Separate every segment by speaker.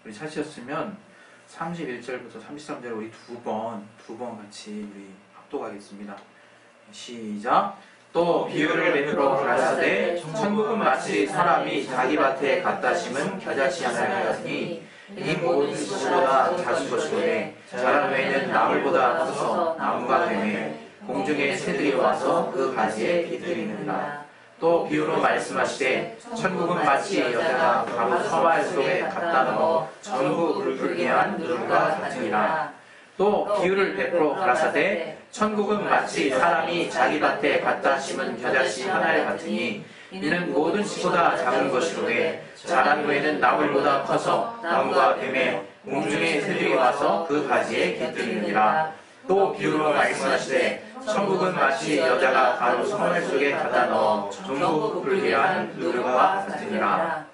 Speaker 1: 우리 찾으셨으면 31절부터 33절 우리 두 번 같이 우리 합독하겠습니다. 시작. 또 비유를 베풀어 가라사대 천국은 마치 사람이 자기 밭에 갖다 심은 겨자씨 하나 같으니 이 모든 씨보다 작은 것이로되 자란 후에는 나물보다 커서 나무가 되매 공중의 새들이 와서 그 가지에 깃들이느니라. 또 비유로 말씀하시되 천국은 마치 여자가 가루 서말 속에 갖다 넣어 전부 불게 한 누룩과 같으니라. 또 비유를 베풀어 가라사대 천국은 마치 사람이 자기 밭에 갖다 심은 겨자씨 하나를 같으니 이는 모든 씨보다 작은 것이로되 자란 후에는 나물보다 커서 나무가 되매 공중의 새들이 와서 그 가지에 깃들이느니라. 또 비유로 말씀하시되 천국은 마치 여자가 가루 서말 속에 갖다 넣어 전부 불게 한 누룩과 같으니라.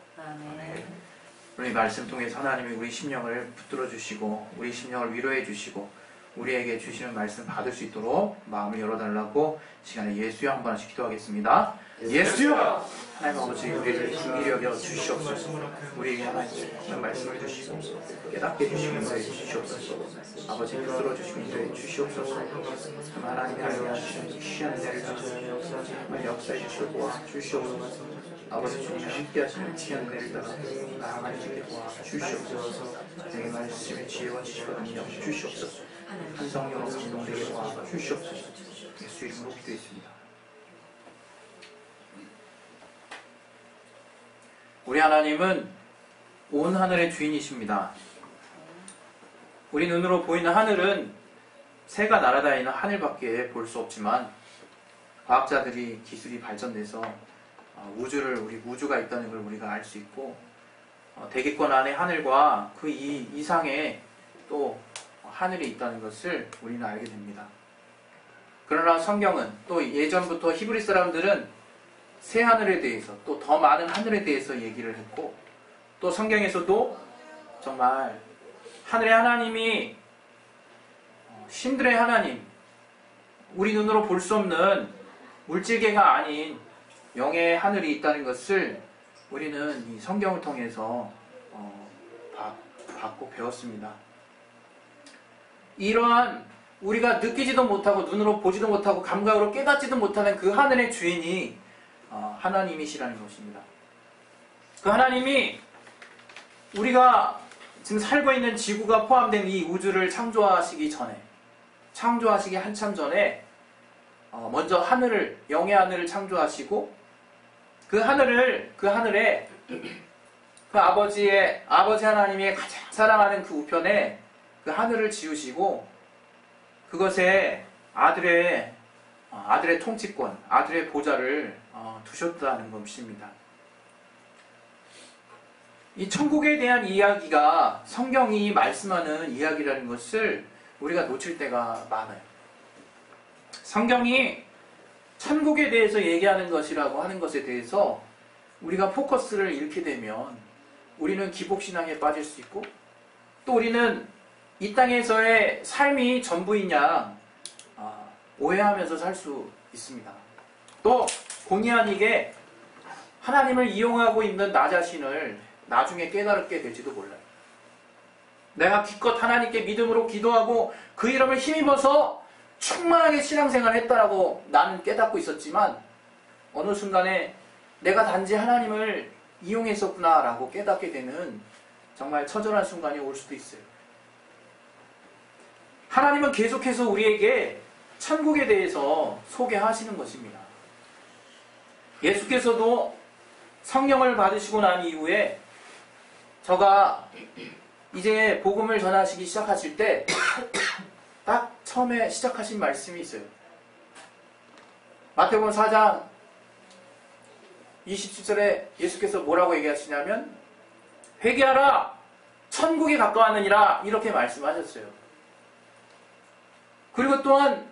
Speaker 1: 오늘 말씀 통해서 하나님이 우리 심령을 붙들어 주시고 우리 심령을 위로해 주시고 우리에게 주시는 말씀 받을 수 있도록 마음을 열어달라고 시간에 예수여 한 번씩 기도하겠습니다. 예수여! 하나님 아버지 우리를 긍휼히 여겨 주시옵소서. 우리에게 하나님의 말씀을 주시고 깨닫게 해주시고 인도해 주시옵소서. 아버지 붙들어 주시고 인도해 주시옵소서. 하나님이 알려주시는 귀한 은혜를 주셔서 정말 역사해 주시고 도와 주시옵소서. 아버지 주님이 함께 하시는 귀한 은혜를 따라 나아갈 수 있게 도와 주시옵소서. 내게 말씀의 지혜와 지식과 능력 주시옵소서. 한 성령으로 감동되게 도와 주시옵소서. 예수 이름으로 기도했습니다. 우리 하나님은 온 하늘의 주인이십니다. 우리 눈으로 보이는 하늘은 새가 날아다니는 하늘밖에 볼 수 없지만 과학자들이 기술이 발전돼서 우리 우주가 있다는 걸 우리가 알 수 있고 대기권 안의 하늘과 그 이상의 또 하늘이 있다는 것을 우리는 알게 됩니다. 그러나 성경은 또 예전부터 히브리 사람들은 새 하늘에 대해서 또 더 많은 하늘에 대해서 얘기를 했고 또 성경에서도 정말 하늘의 하나님이 신들의 하나님, 우리 눈으로 볼 수 없는 물질계가 아닌 영의 하늘이 있다는 것을 우리는 이 성경을 통해서 받고 배웠습니다. 이러한 우리가 느끼지도 못하고 눈으로 보지도 못하고 감각으로 깨닫지도 못하는 그 하늘의 주인이 하나님이시라는 것입니다. 그 하나님이 우리가 지금 살고 있는 지구가 포함된 이 우주를 창조하시기 한참 전에 먼저 하늘을, 영의 하늘을 창조하시고 그 하늘에 그 아버지 하나님의 가장 사랑하는 그 우편에 그 하늘을 지으시고 그것에 아들의 통치권, 아들의 보좌를 두셨다는 것입니다. 이 천국에 대한 이야기가 성경이 말씀하는 이야기라는 것을 우리가 놓칠 때가 많아요. 성경이 천국에 대해서 얘기하는 것이라고 하는 것에 대해서 우리가 포커스를 잃게 되면 우리는 기복신앙에 빠질 수 있고 또 우리는 이 땅에서의 삶이 전부인 양 오해하면서 살 수 있습니다. 또 본의 아니게 하나님을 이용하고 있는 나 자신을 나중에 깨달게 될지도 몰라요. 내가 기껏 하나님께 믿음으로 기도하고 그 이름을 힘입어서 충만하게 신앙생활을 했다라고 나는 깨닫고 있었지만 어느 순간에 내가 단지 하나님을 이용했었구나라고 깨닫게 되는 정말 처절한 순간이 올 수도 있어요. 하나님은 계속해서 우리에게 천국에 대해서 소개하시는 것입니다. 예수께서도 성령을 받으시고 난 이후에 저가 이제 복음을 전하시기 시작하실 때 딱 처음에 시작하신 말씀이 있어요. 마태복음 4장 27절에 예수께서 뭐라고 얘기하시냐면 회개하라 천국이 가까웠느니라 이렇게 말씀하셨어요. 그리고 또한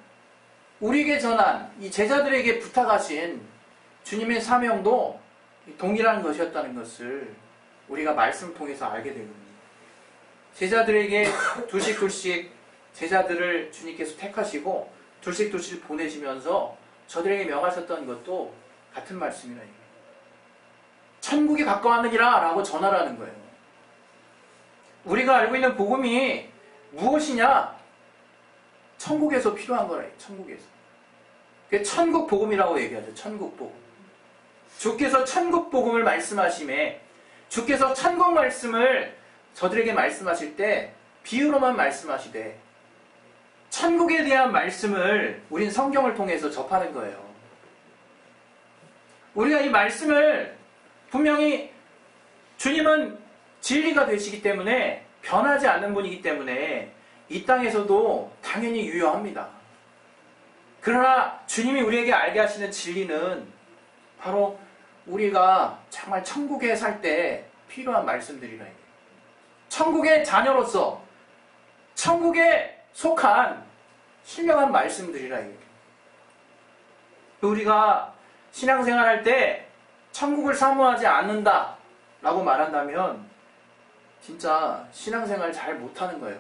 Speaker 1: 우리에게 전한 이 제자들에게 부탁하신 주님의 사명도 동일한 것이었다는 것을 우리가 말씀을 통해서 알게 되거든요. 제자들에게 둘씩 제자들을 주님께서 택하시고 둘씩 보내시면서 저들에게 명하셨던 것도 같은 말씀이라. 천국이 가까웠느니라 라고 전하라는 거예요. 우리가 알고 있는 복음이 무엇이냐? 천국에서 필요한 거래. 천국에서. 그게 천국 복음이라고 얘기하죠. 천국 복음. 주께서 천국 복음을 말씀하심에 주께서 천국 말씀을 저들에게 말씀하실 때 비유로만 말씀하시되 천국에 대한 말씀을 우린 성경을 통해서 접하는 거예요. 우리가 이 말씀을 분명히 주님은 진리가 되시기 때문에 변하지 않는 분이기 때문에 이 땅에서도 당연히 유효합니다. 그러나 주님이 우리에게 알게 하시는 진리는 바로 우리가 정말 천국에 살 때 필요한 말씀들이라 해요. 천국의 자녀로서 천국에 속한 신령한 말씀들이라 해요. 우리가 신앙생활할 때 천국을 사모하지 않는다 라고 말한다면 진짜 신앙생활 잘 못하는 거예요.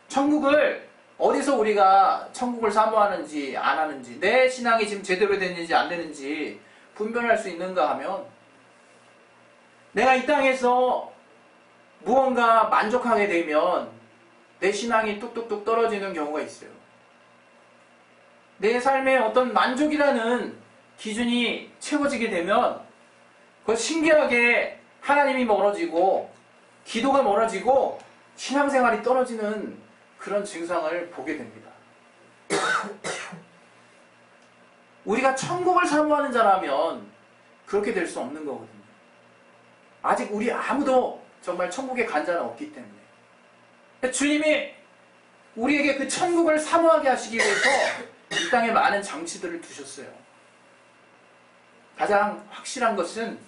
Speaker 1: 천국을 어디서 우리가 천국을 사모하는지 안 하는지 내 신앙이 지금 제대로 됐는지 안 되는지 분별할 수 있는가 하면 내가 이 땅에서 무언가 만족하게 되면 내 신앙이 뚝뚝뚝 떨어지는 경우가 있어요. 내 삶에 어떤 만족이라는 기준이 채워지게 되면 그 신기하게 하나님이 멀어지고 기도가 멀어지고 신앙생활이 떨어지는 그런 증상을 보게 됩니다. 우리가 천국을 사모하는 자라면 그렇게 될 수 없는 거거든요. 아직 우리 아무도 정말 천국에 간 자는 없기 때문에 주님이 우리에게 그 천국을 사모하게 하시기 위해서 이 땅에 많은 장치들을 두셨어요. 가장 확실한 것은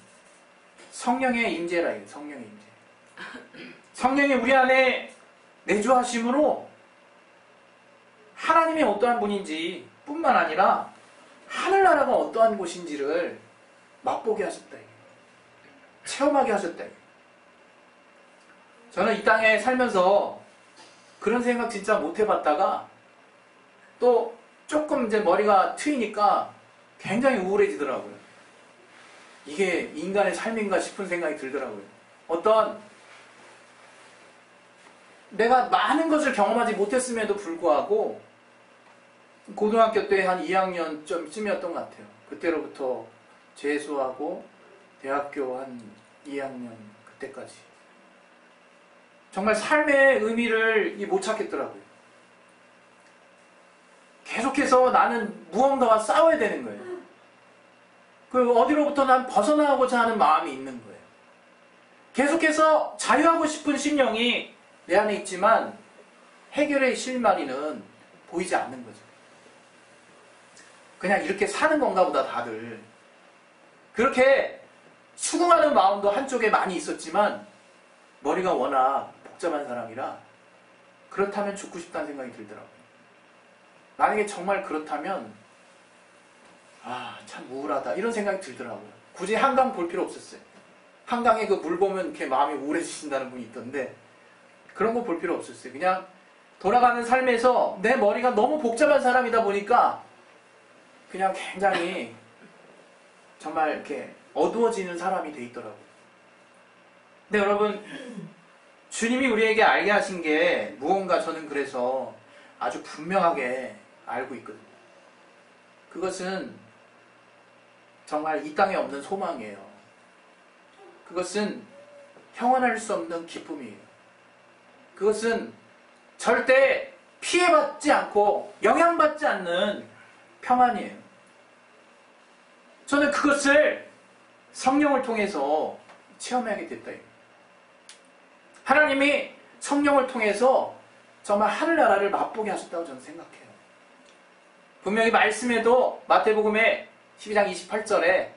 Speaker 1: 성령의 임재라 해요. 성령의 임재. 성령이 우리 안에 내주하심으로 하나님이 어떠한 분인지 뿐만 아니라 하늘나라가 어떠한 곳인지를 맛보게 하셨다. 체험하게 하셨다. 저는 이 땅에 살면서 그런 생각 진짜 못 해봤다가 또 조금 이제 머리가 트이니까 굉장히 우울해지더라고요. 이게 인간의 삶인가 싶은 생각이 들더라고요. 어떤 내가 많은 것을 경험하지 못했음에도 불구하고 고등학교 때 한 2학년쯤이었던 것 같아요. 그때로부터 재수하고 대학교 한 2학년 그때까지 정말 삶의 의미를 못 찾겠더라고요. 계속해서 나는 무언가와 싸워야 되는 거예요. 그 어디로부터 난 벗어나고자 하는 마음이 있는 거예요. 계속해서 자유하고 싶은 심령이 내 안에 있지만 해결의 실마리는 보이지 않는 거죠. 그냥 이렇게 사는 건가 보다 다들. 그렇게 수긍하는 마음도 한쪽에 많이 있었지만 머리가 워낙 복잡한 사람이라 그렇다면 죽고 싶다는 생각이 들더라고요. 만약에 정말 그렇다면 참 우울하다 이런 생각이 들더라고요. 굳이 한강 볼 필요 없었어요. 한강에 그 물 보면 이렇게 마음이 우울해지신다는 분이 있던데 그런 거 볼 필요 없었어요. 그냥 돌아가는 삶에서 내 머리가 너무 복잡한 사람이다 보니까 그냥 굉장히 정말 이렇게 어두워지는 사람이 돼 있더라고요. 근데 여러분 주님이 우리에게 알게 하신 게 무언가 저는 그래서 아주 분명하게 알고 있거든요. 그것은 정말 이 땅에 없는 소망이에요. 그것은 형언할 수 없는 기쁨이에요. 그것은 절대 피해받지 않고 영향받지 않는 평안이에요. 저는 그것을 성령을 통해서 체험하게 됐다. 하나님이 성령을 통해서 정말 하늘나라를 맛보게 하셨다고 저는 생각해요. 분명히 말씀에도 마태복음의 12장 28절에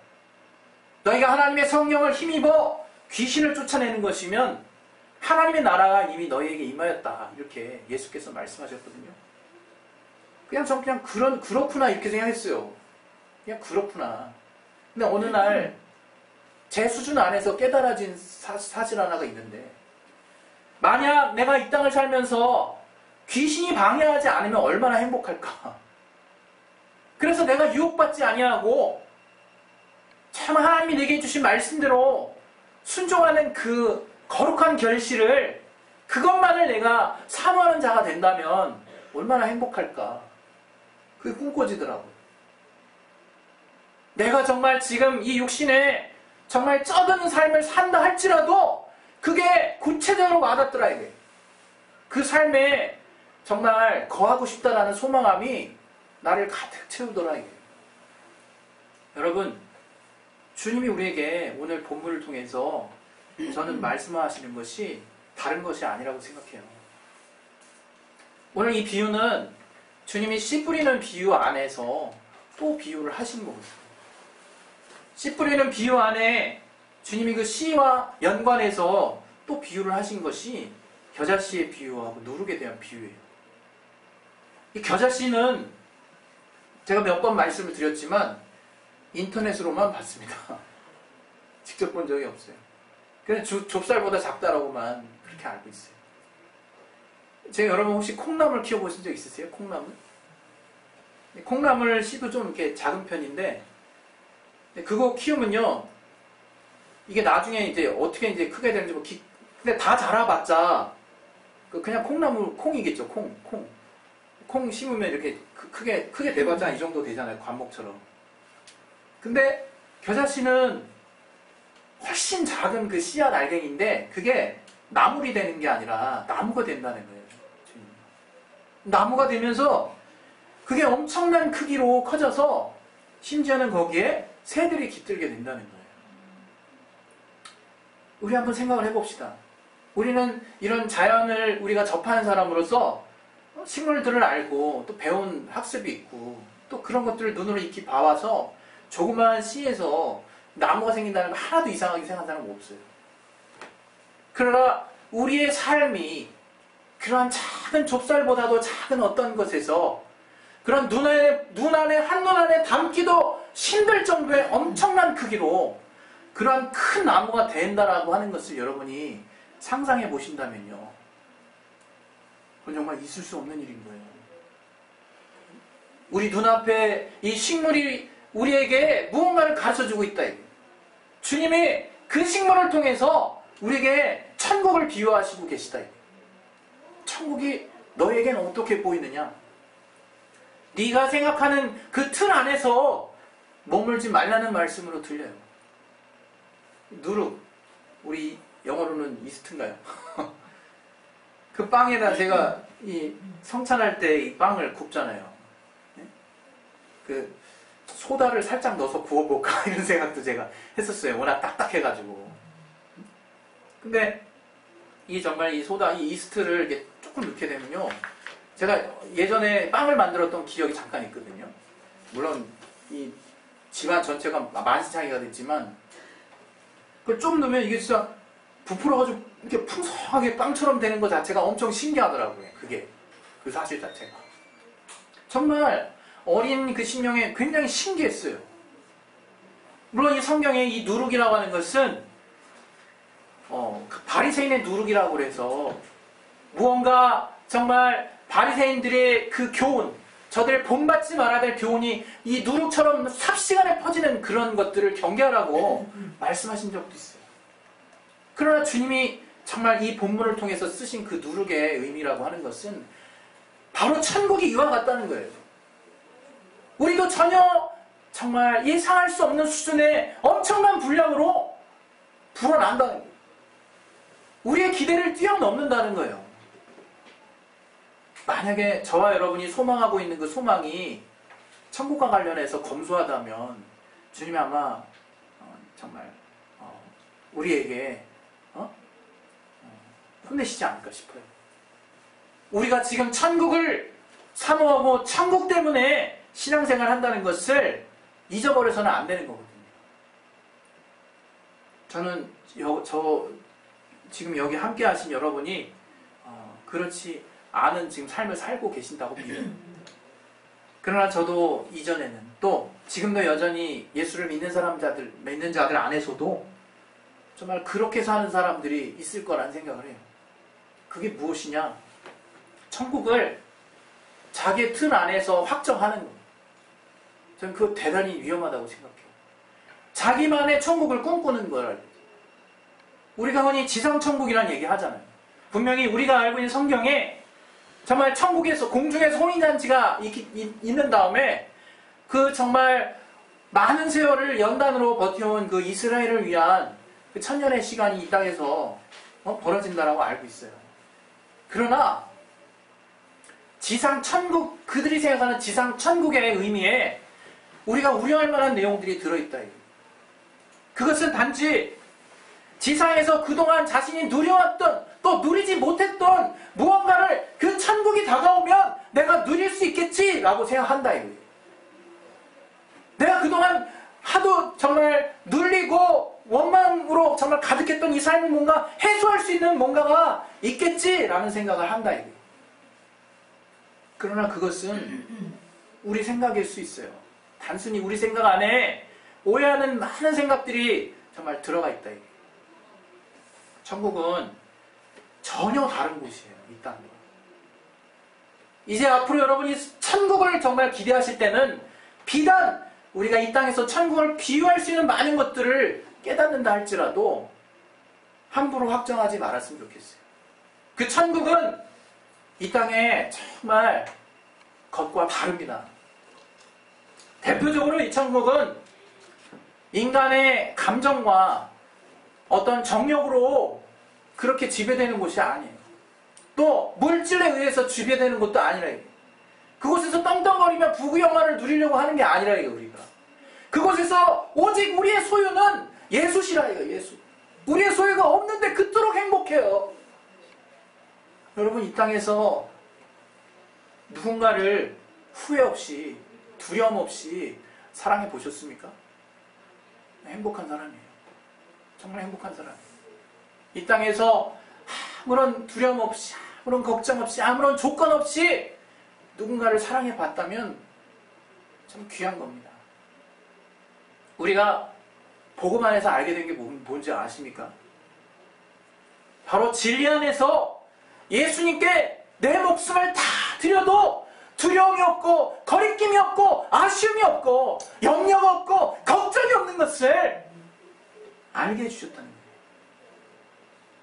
Speaker 1: 너희가 하나님의 성령을 힘입어 귀신을 쫓아내는 것이면 하나님의 나라가 이미 너희에게 임하였다. 이렇게 예수께서 말씀하셨거든요. 저는 그냥 그렇구나 이렇게 생각했어요. 그냥 그렇구나. 근데 어느 날 제 수준 안에서 깨달아진 사실 하나가 있는데 만약 내가 이 땅을 살면서 귀신이 방해하지 않으면 얼마나 행복할까. 그래서 내가 유혹받지 아니하고 참 하나님이 내게 해주신 말씀대로 순종하는 그
Speaker 2: 거룩한 결실을 그것만을 내가 사모하는 자가 된다면 얼마나 행복할까. 그게 꿈꿔지더라고요. 내가 정말 지금 이 육신에 정말 쩌드는 삶을 산다 할지라도 그게 구체적으로 와닿더라 이게. 그 삶에 정말 거하고 싶다라는 소망함이 나를 가득 채우더라 이게. 여러분, 주님이 우리에게 오늘 본문을 통해서 저는 말씀하시는 것이 다른 것이 아니라고 생각해요. 오늘 이 비유는 주님이 씨 뿌리는 비유 안에서 또 비유를 하신 거거든요. 씨 뿌리는 비유 안에 주님이 그 씨와 연관해서 또 비유를 하신 것이 겨자씨의 비유하고 누룩에 대한 비유예요. 이 겨자씨는 제가 몇 번 말씀을 드렸지만 인터넷으로만 봤습니다. 직접 본 적이 없어요. 그냥 좁쌀보다 작다라고만 그렇게 알고 있어요. 제가 여러분 혹시 콩나물 키워보신 적 있으세요? 콩나물? 콩나물 씨도 좀 이렇게 작은 편인데 그거 키우면요 이게 나중에 이제 어떻게 이제 크게 되는지 뭐 근데 다 자라봤자 그냥 콩나물 콩이겠죠. 콩 심으면 이렇게 크게 돼봤자 이 정도 되잖아요. 관목처럼. 근데 겨자씨는 훨씬 작은 그 씨앗 알갱이인데 그게 나물이 되는 게 아니라 나무가 된다는 거예요. 나무가 되면서 그게 엄청난 크기로 커져서 심지어는 거기에 새들이 깃들게 된다는 거예요. 우리 한번 생각을 해봅시다. 우리는 이런 자연을 우리가 접하는 사람으로서 식물들을 알고 또 배운 학습이 있고 또 그런 것들을 눈으로 익히 봐와서 조그마한 씨에서 나무가 생긴다는 거 하나도 이상하게 생각하는 사람은 없어요. 그러나 우리의 삶이 그러한 작은 좁쌀보다도 작은 어떤 것에서 그런 눈 안에 한눈 안에 담기도 힘들 정도의 엄청난 크기로 그러한 큰 나무가 된다라고 하는 것을 여러분이 상상해 보신다면요. 그건 정말 있을 수 없는 일인 거예요. 우리 눈앞에 이 식물이 우리에게 무언가를 가르쳐주고 있다. 주님이 그 식물을 통해서 우리에게 천국을 비유하시고 계시다. 천국이 너에게는 어떻게 보이느냐? 네가 생각하는 그 틀 안에서 머물지 말라는 말씀으로 들려요. 누룩, 우리 영어로는 이스트인가요? 그 빵에다 제가 이 성찬할 때 이 빵을 굽잖아요. 그 소다를 살짝 넣어서 구워볼까 이런 생각도 제가 했었어요. 워낙 딱딱해가지고. 근데 이 정말 이 소다, 이 이스트를 이렇게 조금 넣게 되면요. 제가 예전에 빵을 만들었던 기억이 잠깐 있거든요. 물론 이 집안 전체가 만신창이가 됐지만 그걸 좀 넣으면 이게 진짜 부풀어가지고 이렇게 풍성하게 빵처럼 되는 것 자체가 엄청 신기하더라고요. 그게 그 사실 자체가 정말 어린 그 심령에 굉장히 신기했어요. 물론 이 성경에 이 누룩이라고 하는 것은 그 바리새인의 누룩이라고 그래서 무언가 정말 바리새인들의 그 교훈, 저들 본받지 말아야 될 교훈이 이 누룩처럼 삽시간에 퍼지는 그런 것들을 경계하라고 말씀하신 적도 있어요. 그러나 주님이 정말 이 본문을 통해서 쓰신 그 누룩의 의미라고 하는 것은 바로 천국이 이와 같다는 거예요. 우리도 전혀 정말 예상할 수 없는 수준의 엄청난 분량으로 불어난다는 거예요. 우리의 기대를 뛰어넘는다는 거예요. 만약에 저와 여러분이 소망하고 있는 그 소망이 천국과 관련해서 검소하다면 주님이 아마 정말 우리에게 혼내시지 않을까 싶어요. 우리가 지금 천국을 사모하고 천국 때문에 신앙생활을 한다는 것을 잊어버려서는 안 되는 거거든요. 저는 지금 여기 함께 하신 여러분이 그렇지 않은 지금 삶을 살고 계신다고 믿어요. 그러나 저도 이전에는 또 지금도 여전히 예수를 믿는 자들 안에서도 정말 그렇게 사는 사람들이 있을 거란 생각을 해요. 그게 무엇이냐? 천국을 자기의 틀 안에서 확정하는 거예요. 저는 그거 대단히 위험하다고 생각해요. 자기만의 천국을 꿈꾸는 거라. 우리가 흔히 지상천국이라는 얘기 하잖아요. 분명히 우리가 알고 있는 성경에 정말 천국에서 공중에서 혼인잔치가 있는 다음에 그 정말 많은 세월을 연단으로 버텨온 그 이스라엘을 위한 그 천년의 시간이 이 땅에서 벌어진다라고 알고 있어요. 그러나 지상 천국, 그들이 생각하는 지상 천국의 의미에 우리가 우려할 만한 내용들이 들어있다. 그것은 단지 지상에서 그동안 자신이 누려왔던, 또 누리지 못했던 무언가를 그 천국이 다가오면 내가 누릴 수 있겠지라고 생각한다. 내가 그동안 하도 정말 눌리고 원망으로 정말 가득했던 이 삶을 뭔가 해소할 수 있는 뭔가가 있겠지라는 생각을 한다. 그러나 그것은 우리 생각일 수 있어요. 단순히 우리 생각 안에 오해하는 많은 생각들이 정말 들어가 있다. 천국은 전혀 다른 곳이에요. 이 땅과. 이제 앞으로 여러분이 천국을 정말 기대하실 때는 비단 우리가 이 땅에서 천국을 비유할 수 있는 많은 것들을 깨닫는다 할지라도 함부로 확정하지 말았으면 좋겠어요. 그 천국은 이 땅에 정말 것과 다릅니다. 대표적으로 이 천국은 인간의 감정과 어떤 정욕으로 그렇게 지배되는 곳이 아니에요. 또 물질에 의해서 지배되는 것도 아니라 이게. 그곳에서 떵떵거리며 부귀영화를 누리려고 하는 게 아니라 이게 우리가. 그곳에서 오직 우리의 소유는 예수시라 이거 예수. 우리의 소유가 없는데 그토록 행복해요. 여러분 이 땅에서 누군가를 후회 없이 두려움 없이 사랑해 보셨습니까? 행복한 사람이에요. 정말 행복한 사람이에요. 이 땅에서 아무런 두려움 없이 아무런 걱정 없이 아무런 조건 없이 누군가를 사랑해 봤다면 참 귀한 겁니다. 우리가 복음 안에서 알게 된 게 뭔지 아십니까? 바로 진리 안에서 예수님께 내 목숨을 다 드려도 두려움이 없고 거리낌이 없고 아쉬움이 없고 염려가 없고 걱정이 없는 것을 알게 해주셨다는 거예요.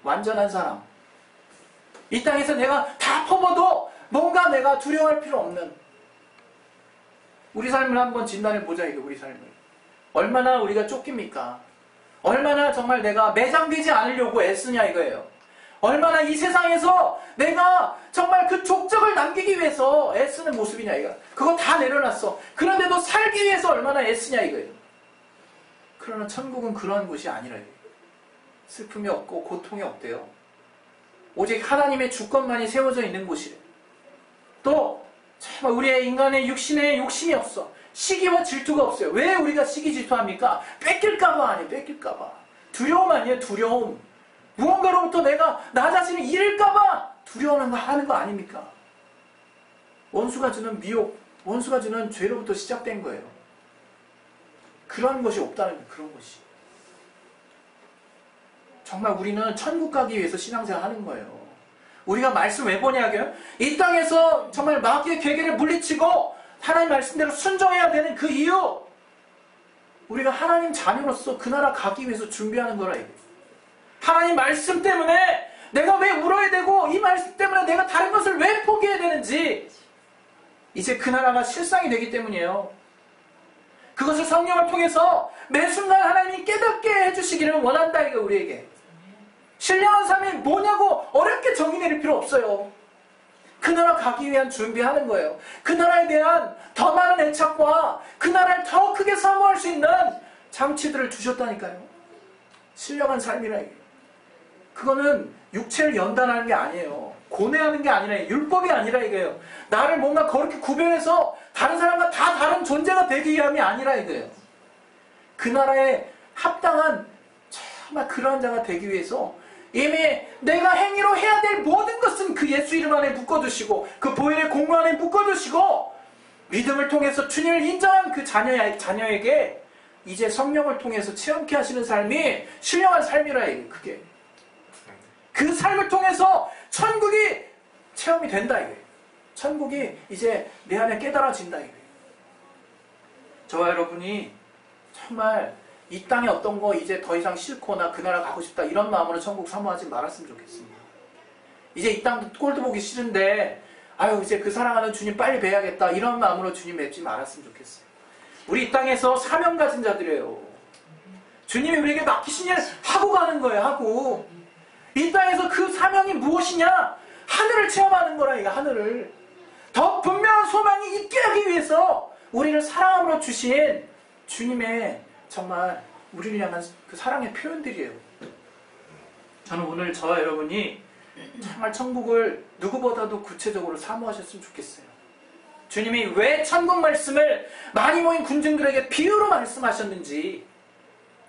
Speaker 2: 완전한 사람. 이 땅에서 내가 다 퍼봐도 뭔가 내가 두려워할 필요 없는 우리 삶을 한번 진단해보자. 이게 우리 삶을 얼마나 우리가 쫓깁니까? 얼마나 정말 내가 매장되지 않으려고 애쓰냐 이거예요. 얼마나 이 세상에서 내가 정말 그 족적을 남기기 위해서 애쓰는 모습이냐 이거. 그거 다 내려놨어. 그런데도 살기 위해서 얼마나 애쓰냐 이거예요. 그러나 천국은 그러한 곳이 아니라 이거예요. 슬픔이 없고 고통이 없대요. 오직 하나님의 주권만이 세워져 있는 곳이래요. 또 참 우리의 인간의 육신에 욕심이 없어. 시기와 질투가 없어요. 왜 우리가 시기 질투합니까? 뺏길까봐 아니에요. 뺏길까봐. 두려움 아니에요. 두려움. 무언가로부터 내가 나 자신을 잃을까봐 두려워하는 거 아닙니까? 원수가 주는 미혹, 원수가 주는 죄로부터 시작된 거예요. 그런 것이 없다는 거예요. 그런 것이. 정말 우리는 천국 가기 위해서 신앙생활 하는 거예요. 우리가 말씀 왜 보냐고요? 이 땅에서 정말 마귀의 괴계를 물리치고 하나님 말씀대로 순종해야 되는 그 이유, 우리가 하나님 자녀로서 그 나라 가기 위해서 준비하는 거라 이거예요. 하나님 말씀 때문에 내가 왜 울어야 되고 이 말씀 때문에 내가 다른 것을 왜 포기해야 되는지 이제 그 나라가 실상이 되기 때문이에요. 그것을 성령을 통해서 매 순간 하나님이 깨닫게 해주시기를 원한다 이거 우리에게. 신령한 삶이 뭐냐고 어렵게 정의 내릴 필요 없어요. 그 나라 가기 위한 준비하는 거예요. 그 나라에 대한 더 많은 애착과 그 나라를 더 크게 사모할 수 있는 장치들을 주셨다니까요. 신령한 삶이라 이게. 그거는 육체를 연단하는 게 아니에요. 고뇌하는 게 아니라 율법이 아니라 이거예요. 나를 뭔가 그렇게 구별해서 다른 사람과 다 다른 존재가 되기 위함이 아니라 이거예요. 그 나라에 합당한 정말 그러한 자가 되기 위해서 이미 내가 행위로 해야 될 모든 것은 그 예수 이름 안에 묶어두시고 그 보혈의 공로 안에 묶어두시고 믿음을 통해서 주님을 인정한 그 자녀에게 이제 성령을 통해서 체험케 하시는 삶이 신령한 삶이라 이게 그게. 그 삶을 통해서 천국이 체험이 된다 이게. 천국이 이제 내 안에 깨달아진다 이게. 저와 여러분이 정말 이 땅에 어떤 거 이제 더 이상 싫거나 그 나라 가고 싶다 이런 마음으로 천국 사모하지 말았으면 좋겠습니다. 이제 이 땅도 꼴도 보기 싫은데 아유 이제 그 사랑하는 주님 빨리 뵈야겠다 이런 마음으로 주님 뵙지 말았으면 좋겠어요. 우리 이 땅에서 사명 가진 자들이에요. 주님이 우리에게 맡기신 일 하고 가는 거예요. 하고 이 땅에서 그 사명이 무엇이냐? 하늘을 체험하는 거라. 이거 하늘을 더 분명한 소망이 있게 하기 위해서 우리를 사랑함으로 주신 주님의 정말 우리를 향한 그 사랑의 표현들이에요. 저는 오늘 저와 여러분이 정말 천국을 누구보다도 구체적으로 사모하셨으면 좋겠어요. 주님이 왜 천국 말씀을 많이 모인 군중들에게 비유로 말씀하셨는지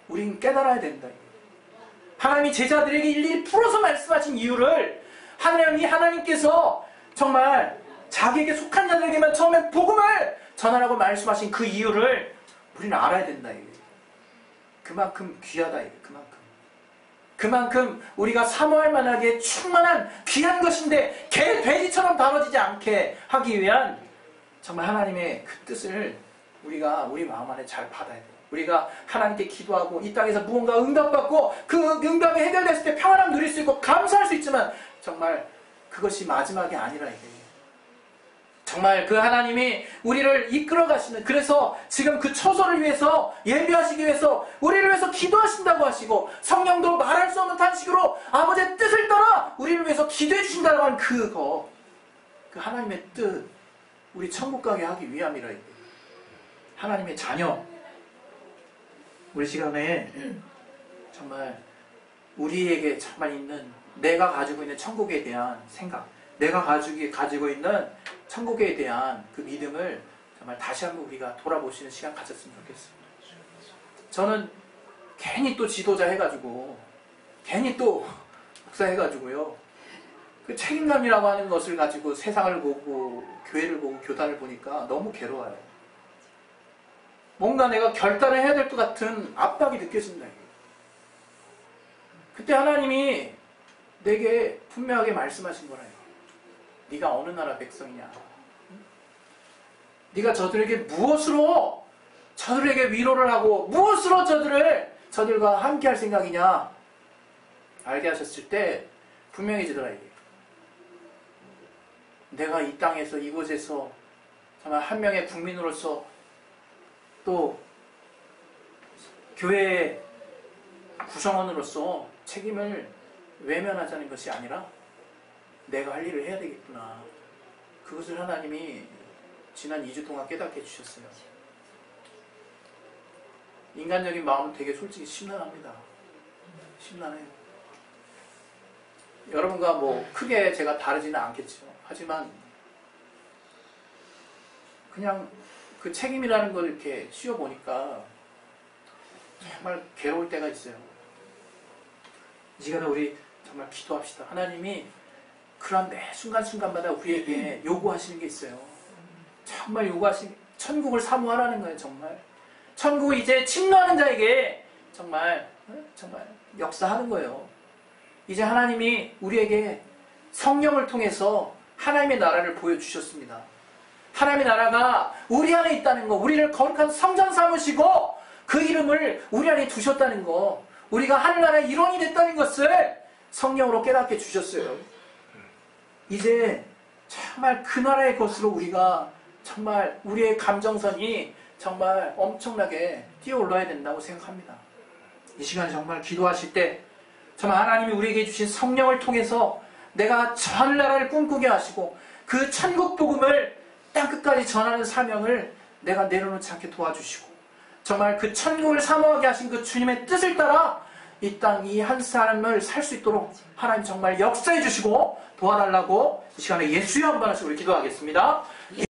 Speaker 2: 우리는 깨달아야 된다. 하나님이 제자들에게 일일이 풀어서 말씀하신 이유를 하나님께서 정말 자기에게 속한 자들에게만 처음에 복음을 전하라고 말씀하신 그 이유를 우리는 알아야 된다. 그만큼 귀하다. 그만큼 우리가 사모할 만하게 충만한 귀한 것인데 개 돼지처럼 다뤄지지 않게 하기 위한 정말 하나님의 그 뜻을 우리가 우리 마음 안에 잘 받아야 돼요. 우리가 하나님께 기도하고 이 땅에서 무언가 응답받고 그 응답이 해결됐을 때 평안함 누릴 수 있고 감사할 수 있지만 정말 그것이 마지막이 아니라 이게 정말 그 하나님이 우리를 이끌어 가시는 그래서 지금 그 초소를 위해서 예비하시기 위해서 우리를 위해서 기도하신다고 하시고 성령도 말할 수 없는 탄식으로 아버지의 뜻을 따라 우리를 위해서 기도해 주신다고 하는 그거 그 하나님의 뜻 우리 천국 가게 하기 위함이라 이게 하나님의 자녀 우리 시간에 정말 우리에게 정말 있는 내가 가지고 있는 천국에 대한 생각 내가 가지고 있는 천국에 대한 그 믿음을 정말 다시 한번 우리가 돌아보시는 시간 가졌으면 좋겠습니다. 저는 괜히 또 지도자 해가지고 괜히 또 목사 해가지고요 그 책임감이라고 하는 것을 가지고 세상을 보고 교회를 보고 교단을 보니까 너무 괴로워요. 뭔가 내가 결단을 해야 될 것 같은 압박이 느껴진다. 그때 하나님이 내게 분명하게 말씀하신 거라요. 네가 어느 나라 백성이냐? 네가 저들에게 무엇으로 저들에게 위로를 하고 무엇으로 저들과 함께 할 생각이냐? 알게 하셨을 때 분명해지더라 이게. 내가 이 땅에서 이곳에서 정말 한 명의 국민으로서 또 교회의 구성원으로서 책임을 외면하자는 것이 아니라 내가 할 일을 해야 되겠구나. 그것을 하나님이 지난 2주 동안 깨닫게 해주셨어요. 인간적인 마음은 되게 솔직히 심란합니다. 심란해요. 여러분과 뭐 크게 제가 다르지는 않겠죠. 하지만 그냥 그 책임이라는 걸 이렇게 씌워보니까 정말 괴로울 때가 있어요. 이 시간에 우리 정말 기도합시다. 하나님이 그런 매 순간순간마다 우리에게 요구하시는 게 있어요. 정말 요구하시는 천국을 사모하라는 거예요. 정말 천국을 이제 침노하는 자에게 정말 역사하는 거예요. 이제 하나님이 우리에게 성령을 통해서 하나님의 나라를 보여주셨습니다. 하나님의 나라가 우리 안에 있다는 거, 우리를 거룩한 성전 삼으시고 그 이름을 우리 안에 두셨다는 거, 우리가 하늘나라의 일원이 됐다는 것을 성령으로 깨닫게 주셨어요. 이제 정말 그 나라의 것으로 우리가 정말 우리의 감정선이 정말 엄청나게 뛰어올라야 된다고 생각합니다. 이 시간에 정말 기도하실 때 정말 하나님이 우리에게 주신 성령을 통해서 내가 저 하늘나라를 꿈꾸게 하시고 그 천국 복음을 땅끝까지 전하는 사명을 내가 내려놓지 않게 도와주시고 정말 그 천국을 사모하게 하신 그 주님의 뜻을 따라 이 땅 이 한 삶을 살 수 있도록 하나님 정말 역사해 주시고 도와달라고 이 시간에 예수의 한 번씩 우리 기도하겠습니다.